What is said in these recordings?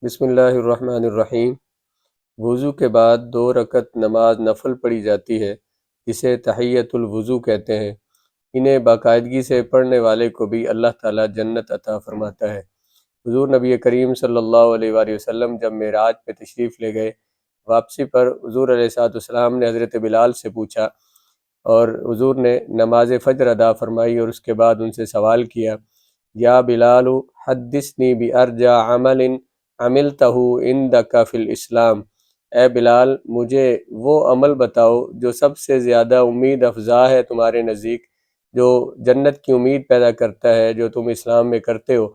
بسم اللہ الرحمن الرحیم۔ وضو کے بعد 2 رکعت نماز نفل پڑھی جاتی ہے جسے تحیۃ الوضو کہتے ہیں۔ انہیں باقاعدگی سے پڑھنے والے کو بھی اللہ تعالیٰ جنت عطا فرماتا ہے۔ حضور نبی کریم صلی اللہ علیہ وآلہ وسلم جب معراج پہ تشریف لے گئے، واپسی پر حضور علیہ السلام نے حضرت بلال سے پوچھا اور حضور نے نماز فجر ادا فرمائی اور اس کے بعد ان سے سوال کیا، یا بلال حدثنی بارجع عمل عملتہ عندک فی الاسلام، اے بلال مجھے وہ عمل بتاؤ جو سب سے زیادہ امید افزا ہے تمہارے نزدیک، جو جنت کی امید پیدا کرتا ہے، جو تم اسلام میں کرتے ہو۔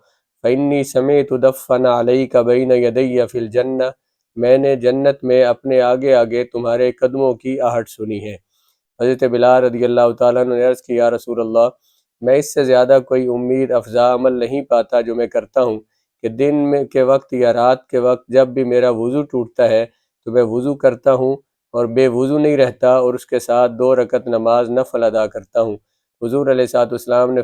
فإنی سمعت دفن علیک بین یدی فی الجنہ، میں نے جنت میں اپنے آگے آگے تمہارے قدموں کی آہٹ سنی ہے۔ حضرت بلال رضی اللہ تعالیٰ عنہ نے عرض کی، یا رسول اللہ، میں اس سے زیادہ کوئی امید افزا عمل نہیں پاتا جو میں کرتا ہوں کہ دن میں کے وقت یا رات کے وقت جب بھی میرا وضو ٹوٹتا ہے تو میں وضو کرتا ہوں اور بے وضو نہیں رہتا، اور اس کے ساتھ 2 رکعت نماز نفل ادا کرتا ہوں۔ حضور علیہ السلام نے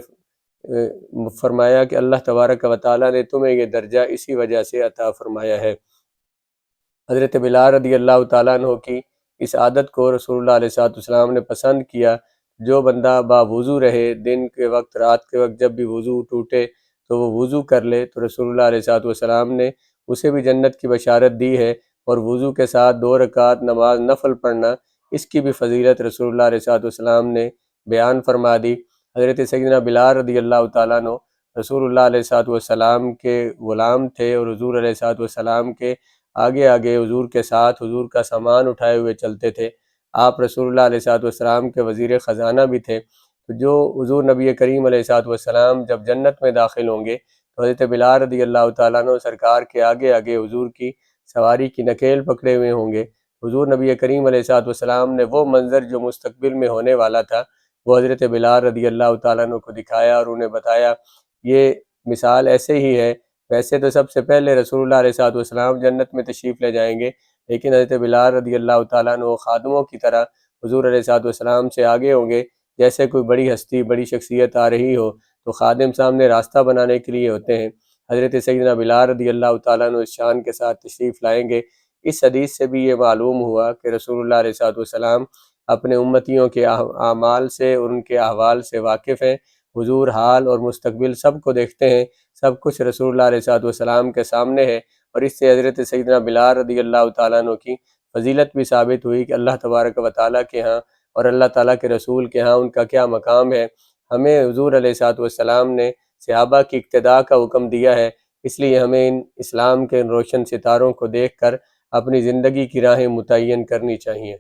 فرمایا کہ اللہ تبارک و تعالیٰ نے تمہیں یہ درجہ اسی وجہ سے عطا فرمایا ہے۔ حضرت بلال رضی اللہ تعالیٰ عنہ کی اس عادت کو رسول اللہ علیہ السلام نے پسند کیا۔ جو بندہ باوضو رہے، دن کے وقت رات کے وقت جب بھی وضو ٹوٹے تو وہ وضو کر لے، تو رسول اللہ علیہ السلام نے اسے بھی جنت کی بشارت دی ہے۔ اور وضو کے ساتھ 2 رکعت نماز نفل پڑھنا، اس کی بھی فضیلت رسول اللہ علیہ السلام نے بیان فرما دی۔ حضرت سیدنا بلال رضی اللہ تعالیٰ عنہ رسول اللہ علیہ السلام کے غلام تھے، اور حضور علیہ السلام کے آگے آگے حضور کے ساتھ حضور کا سامان اٹھائے ہوئے چلتے تھے۔ آپ رسول اللہ علیہ السلام کے وزیر خزانہ بھی تھے۔ تو جو حضور نبی کریم علیہ السلام جب جنت میں داخل ہوں گے تو حضرت بلال رضی اللہ تعالیٰ عنہ سرکار کے آگے آگے حضور کی سواری کی نکیل پکڑے ہوئے ہوں گے۔ حضور نبی کریم علیہ السلام نے وہ منظر جو مستقبل میں ہونے والا تھا وہ حضرت بلال رضی اللہ تعالیٰ عنہ کو دکھایا اور انہیں بتایا، یہ مثال ایسے ہی ہے۔ ویسے تو سب سے پہلے رسول اللہ علیہ السلام جنت میں تشریف لے جائیں گے، لیکن حضرت بلال رضی اللہ تعالیٰ عنہ خادموں کی طرح حضور علیہ السلام سے آگے ہوں گے۔ جیسے کوئی بڑی ہستی، بڑی شخصیت آ رہی ہو تو خادم سامنے راستہ بنانے کے لیے ہوتے ہیں۔ حضرت سیدنا بلال رضی اللہ تعالیٰ عنہ اس شان کے ساتھ تشریف لائیں گے۔ اس حدیث سے بھی یہ معلوم ہوا کہ رسول اللہ علیہ السلام اپنے امتیوں کے اعمال سے اور ان کے احوال سے واقف ہیں۔ حضور حال اور مستقبل سب کو دیکھتے ہیں، سب کچھ رسول اللہ علیہ السلام کے سامنے ہے، اور اس سے حضرت سیدنا بلال رضی اللہ تعالیٰ عنہ کی فضیلت بھی ثابت ہوئی کہ اللہ تبارک و تعالیٰ کے ہاں اور اللہ تعالیٰ کے رسول کے ہاں ان کا کیا مقام ہے۔ ہمیں حضور علیہ السلام نے صحابہ کی اقتداء کا حکم دیا ہے، اس لیے ہمیں ان اسلام کے روشن ستاروں کو دیکھ کر اپنی زندگی کی راہیں متعین کرنی چاہیے۔